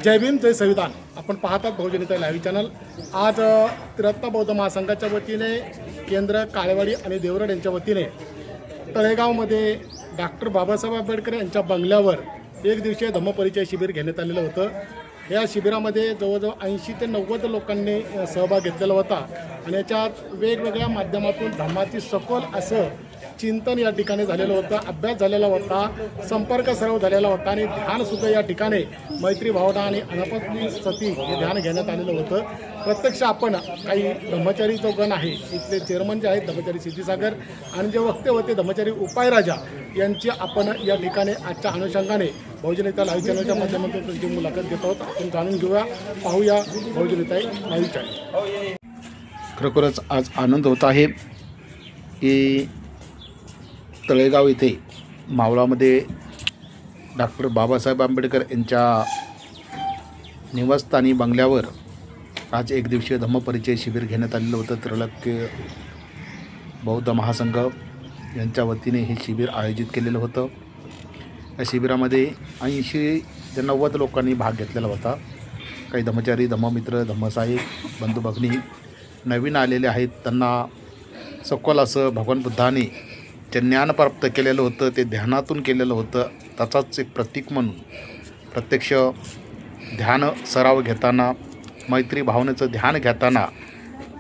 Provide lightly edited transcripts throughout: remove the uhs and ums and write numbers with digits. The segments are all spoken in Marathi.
जय भीम जय संविधान. आपण पाहतात बहुजनता लाईव्ह चॅनल. आज त्रिरत्न बौद्ध महासंघाच्या वतीने केंद्र काळेवाडी आणि देवरड यांच्या वतीने तळेगावमध्ये डॉक्टर बाबासाहेब आंबेडकर यांच्या बंगल्यावर एक दिवसीय धम्मपरिचय शिबिर घेण्यात आलेलं होतं. या शिबिरामध्ये जवळजवळ 80 ते 90 लोकांनी सहभाग घेतलेला होता आणि याच्यात वेगवेगळ्या माध्यमातून धम्माची सखोल असं चिंतन या ठिकाणी झालेलं होतं, अभ्यास झालेला होता, संपर्क सराव झालेला होता आणि ध्यानसुद्धा या ठिकाणी मैत्री भावना आणि अनापत्ती सती हे ध्यान घेण्यात आलेलं होतं. प्रत्यक्ष आपण काही धम्मचारी जो गण आहे इथले चेअरमन जे आहेत धम्मचारी सिद्धीसागर आणि जे वक्ते होते धम्मचारी उपायराजा यांची आपण या ठिकाणी आजच्या अनुषंगाने बहुजनता लाईव्ह चॅनलच्या माध्यमातून त्यांची मुलाखत घेत आहोत. आपण जाणून घेऊया, पाहूया बहुजनता लाईव्ह चॅनल. खरोखरच आज आनंद होत आहे की तळेगाव येथे मावळामध्ये डॉक्टर बाबासाहेब आंबेडकर यांच्या निवासस्थानी बंगल्यावर आज एक दिवसीय धम्मपरिचय शिबिर घेण्यात आलेलं होतं. त्रिरत्न बौद्ध महासंघ यांच्या वतीने हे शिबिर आयोजित केलेलं होतं. या शिबिरामध्ये 80 ते 90 लोकांनी भाग घेतलेला होता. काही धम्मचारी, धम्ममित्र, धम्मसाहेब बंधू भगिनी नवीन आलेले आहेत. त्यांना सखोल असं भगवान बुद्धाने जे ज्ञान प्राप्त केलेलं होतं ते ध्यानातून केलेलं होतं. त्याचाच एक प्रतीक म्हणून प्रत्यक्ष ध्यान सराव घेताना, मैत्री भावनेचं ध्यान घेताना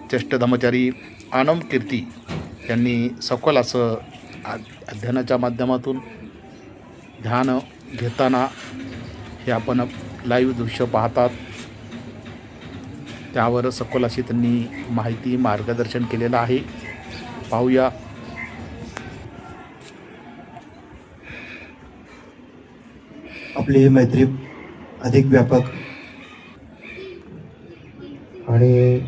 ज्येष्ठ धम्मचारी आनम कीर्ती यांनी सखोल असं अध्ययनाच्या माध्यमातून ध्यान घेताना हे आपण लाईव्ह दृश्य पाहतात. त्यावर सखोल अशी त्यांनी माहिती, मार्गदर्शन केलेलं आहे. पाहूया. आपली मैत्री अधिक व्यापक आणि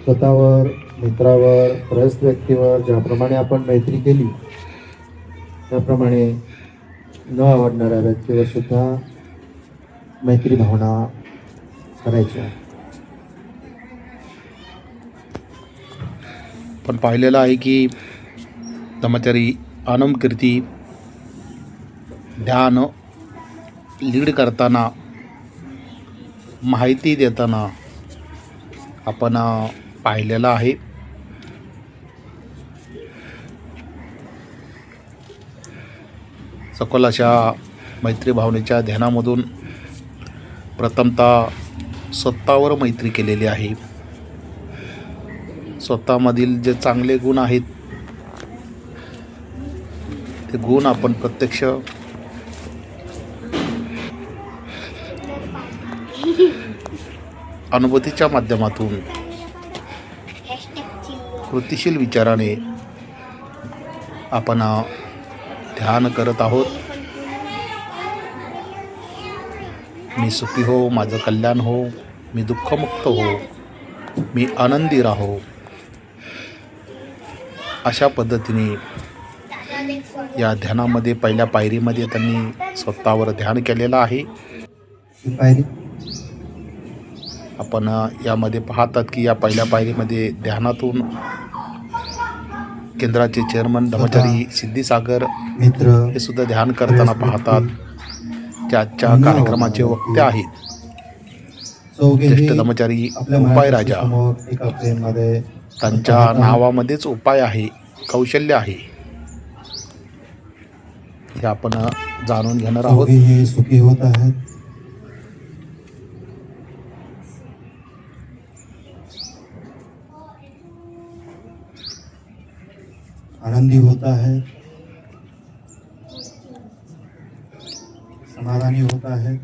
स्वतःवर, मित्रावर, परस्पर व्यक्तीवर ज्याप्रमाणे आपण मैत्री केली त्याप्रमाणे न आवडणाऱ्या व्यक्तीवर सुद्धा मैत्री भावना करायची आहे. पण पाहिलेलं आहे की धम्मचारी आनम कीर्ती ध्यान लीड करताना, माहिती देताना आपण पाहिलेलं आहे. सखोल अशा मैत्री भावनेच्या ध्यानामधून प्रथमतः स्वतःवर मैत्री केलेली आहे. स्वतःमधील जे चांगले गुण आहेत ते गुण आपण प्रत्यक्ष अनुभूतीच्या माध्यमातून कृतिशील विचाराने आपण ध्यान करत आहोत. मी सुखी हो, माझं कल्याण हो, मी दुःखमुक्त हो, मी आनंदी राहो, अशा पद्धतीने या ध्यानामध्ये पहिल्या पायरीमध्ये त्यांनी स्वतःवर ध्यान केलेलं आहे. आपण यामध्ये पाहतात की या पहिल्या पायरीमध्ये ध्यानातून केंद्राचे चेअरमन धम्मचारी सिद्धीसागर मित्र हे सुद्धा ध्यान करताना पाहतात. त्या आजच्या कार्यक्रमाचे वक्ते आहेत ज्येष्ठ धम्मचारी उपायराजा. त्यांच्या नावामध्येच उपाय आहे, कौशल्य आहे. हे आपण जाणून घेणार आहोत. हे सुखी होत आहेत, आनंदी होता है, समाधानी होता है,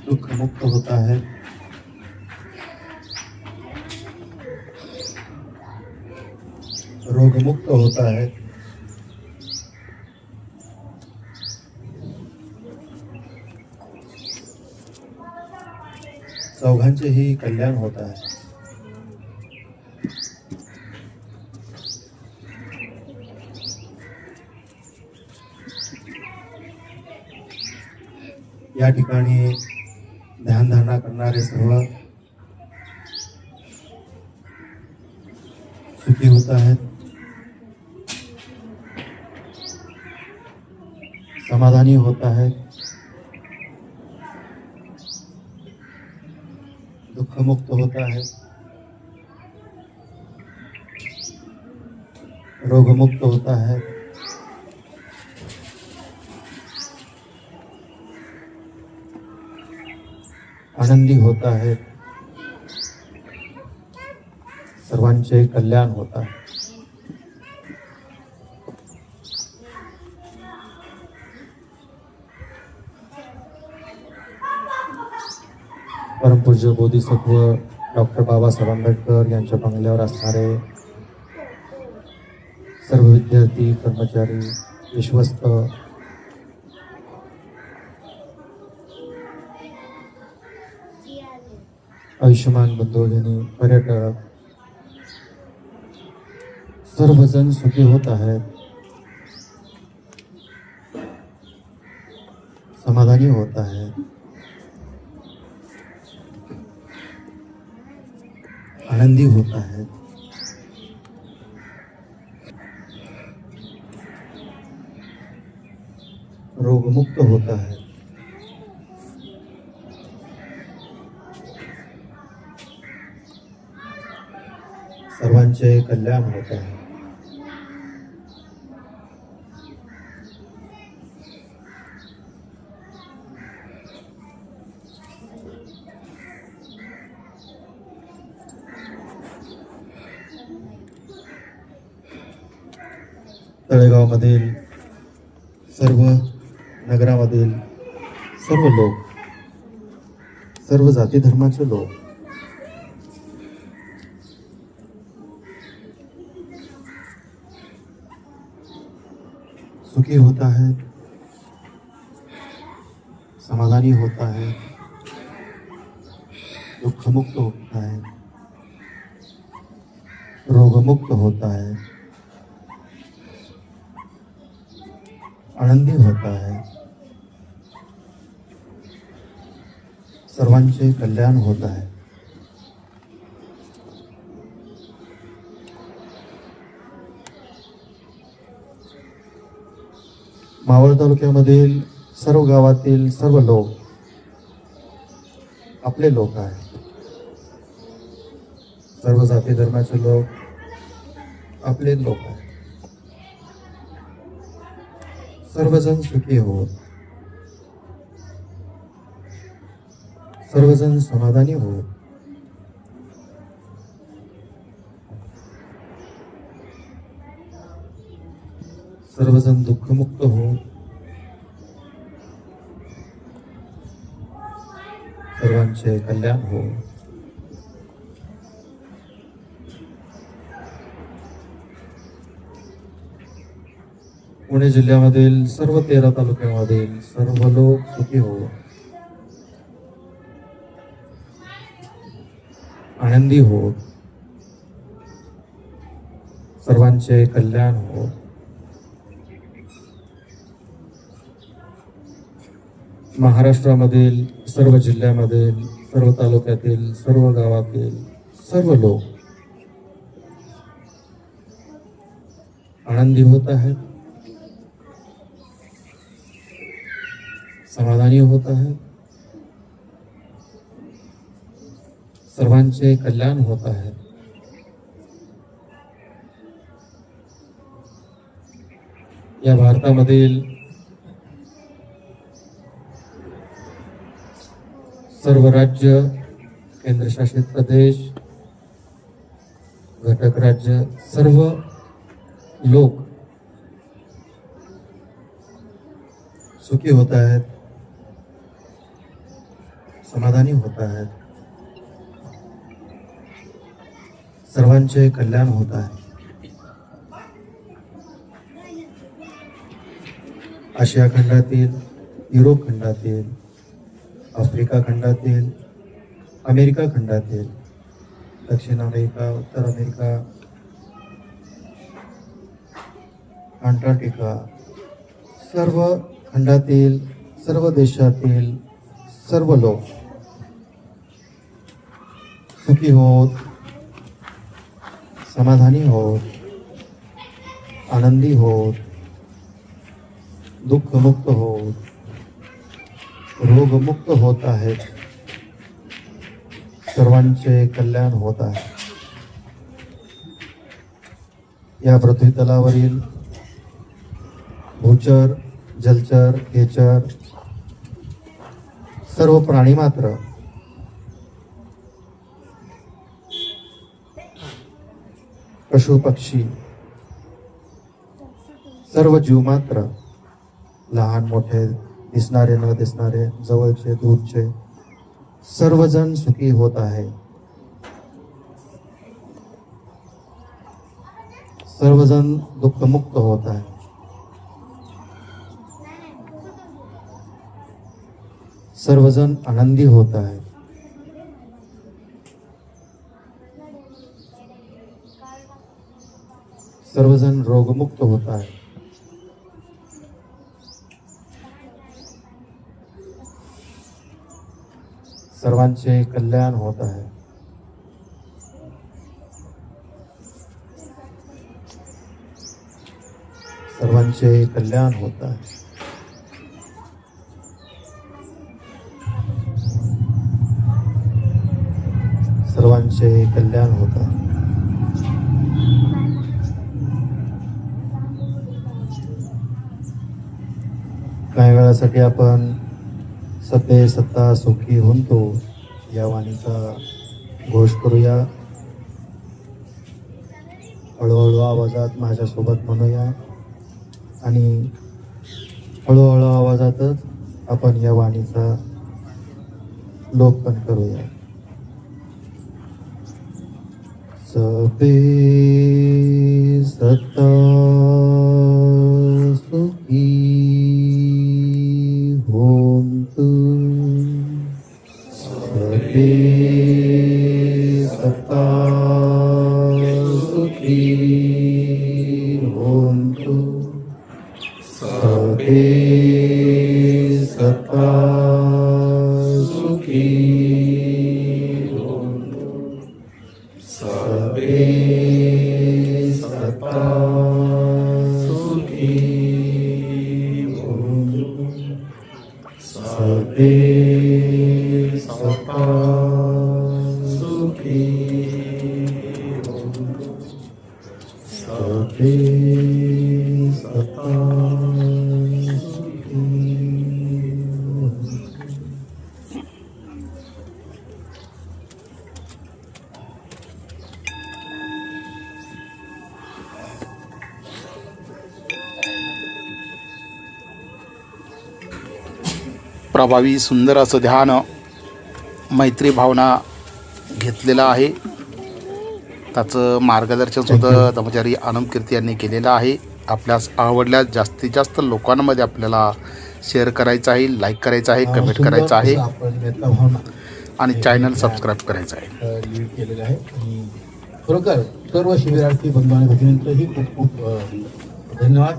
दुख मुक्त होता है, रोग मुक्त होता है, चौघांचेही कल्याण होत आहे. या ठिकाणी ध्यानधारणा करणारे सर्व सुखी होत आहेत. समाधानी होता है, दुख मुक्त होता है, रोग मुक्त होता है, आनंदी होता है, सर्वांचे कल्याण होता है। परमपूज्य बोधिसत्व डॉक्टर बाबासाहेब आंबेडकर यांच्या बंगल्यावर असणारे सर्व विद्यार्थी, कर्मचारी, विश्वस्त, आयुष्यमान बंधू भगिनी, पर्यटक सर्वजण सुखी होत आहेत, समाधानी होत आहेत, आनंदी होता है, रोग मुक्त होता है, सर्वांचे कल्याण होता है। तळेगावमधील सर्व नगरामधील सर्व लोक, सर्व जाती धर्माचे लोक सुखी होता है, समाधानी होता है, दुख मुक्त होता है, रोग मुक्त होता है, आनंदी होता है, सर्वांचे कल्याण होता है। मावळ तालुक्यामधील सर्व गावातील सर्व लोक आपले लोक आहेत, सर्व जाती धर्माचे लोक आपले लोक आहेत, सर्वजण सुखी होत, सर्वजण समाधानी होत, सर्वजण दुःखमुक्त होत, सर्वांचे कल्याण हो। पुणे जिल्ह्यामधील सर्व 13 तालुक्यामधील सर्व लोक सुखी हो, आनंदी हो, सर्वांचे कल्याण हो। महाराष्ट्रामधील सर्व जिल्ह्यामधील सर्व तालुक्यातील सर्व गावातील सर्व लोक आनंदी होत आहेत, समाधानी होत आहेत, सर्वांचे कल्याण होत आहे। या भारतामधील सर्व राज्य, केंद्रशासित प्रदेश, घटक राज्य, सर्व लोक सुखी होत आहेत, समाधानी होत आहेत, सर्वांचे कल्याण होत आहे। आशिया खंडातील, युरोप खंडातील, आफ्रिका खंडातील, अमेरिका खंडातील, दक्षिण अमेरिका, उत्तर अमेरिका, अंटार्क्टिका, सर्व खंडातील, सर्व देशातील सर्व लोक सुखी होत, समाधानी होत, आनंदी होत, दुःखमुक्त होत, रोगमुक्त होत आहेत. सर्वांचे कल्याण होत आहे. या पृथ्वी तलावरील भूचर, जलचर, खेचर सर्व प्राणी मात्र पशु पक्षी सर्व जीव मात्र लहान मोठे दिसणारे न दिसणारे जवळचे दूरचे सर्वजण सुखी होत आहे. सर्वजण दुःखमुक्त होत आहे. सर्वजण आनंदी होत आहे. सर्वजण रोगमुक्त होत आहे. सर्वांचे कल्याण होत आहे. सर्वांचे कल्याण होत आहे. सर्वांचे कल्याण होत आहे. काही वेळासाठी आपण सत्य सत्ता सुखी होतो या वाणीचा घोष करूया. हळूहळू आवाजात माझ्यासोबत म्हणूया आणि हळूहळू आवाजातच आपण या वाणीचा लोक पण करूया. सत्य सत्ता सुखी होंतु. सत्य सत्ता सुखी होंतु. सत्य सत्ता सुखी होंतु. सत्य सत्ता सुखी होंतु. सत्य सत्ता सुखी होंतु. सत्य सत्ता सुखी होंतु. प्रभावी सुंदर असं ध्यान मैत्री भावना घेतलेलं आहे. त्याचं मार्गदर्शनसुद्धा ब्रह्मचारी आनंद कीर्ती यांनी केलेलं आहे. आपल्यास आवडल्यास जास्तीत जास्त लोकांमध्ये आपल्याला शेअर करायचं आहे, लाईक करायचं आहे, कमेंट करायचं आहे आणि चॅनल सबस्क्राईब करायचं आहे. लीड केलेलं आहे आणि खरोखर सर्व शिबिरार्थी बंधू आणि भगिनींचंही खूप खूप धन्यवाद.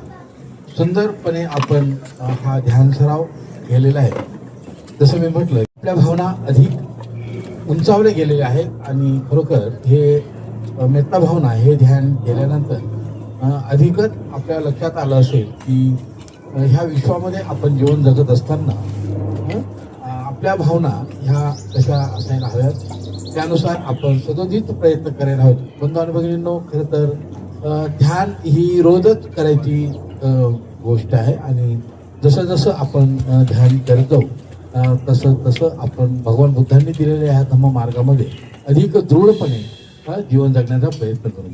सुंदरपणे आपण हा ध्यान सराव केलेला आहे. जसं मी म्हटलं आपल्या भावना अधिक उंचावले गेलेल्या आहेत आणि खरोखर हे मेत्ता भावना हे ध्यान केल्यानंतर अधिकच आपल्या लक्षात आलं असेल की ह्या विश्वामध्ये आपण जीवन जगत असताना आपल्या भावना ह्या कशा असायला हव्यात त्यानुसार आपण सदोदित प्रयत्न करायला हवेत. बंधू आणि भगिनींनो, खरं तर ध्यान ही रोजच करायची गोष्ट आहे आणि जसं जसं आपण ध्यान करत जाऊ तसं तसं आपण भगवान बुद्धांनी दिलेल्या ह्या धम्म मार्गामध्ये अधिक दृढपणे जीवन जगण्याचा प्रयत्न करू.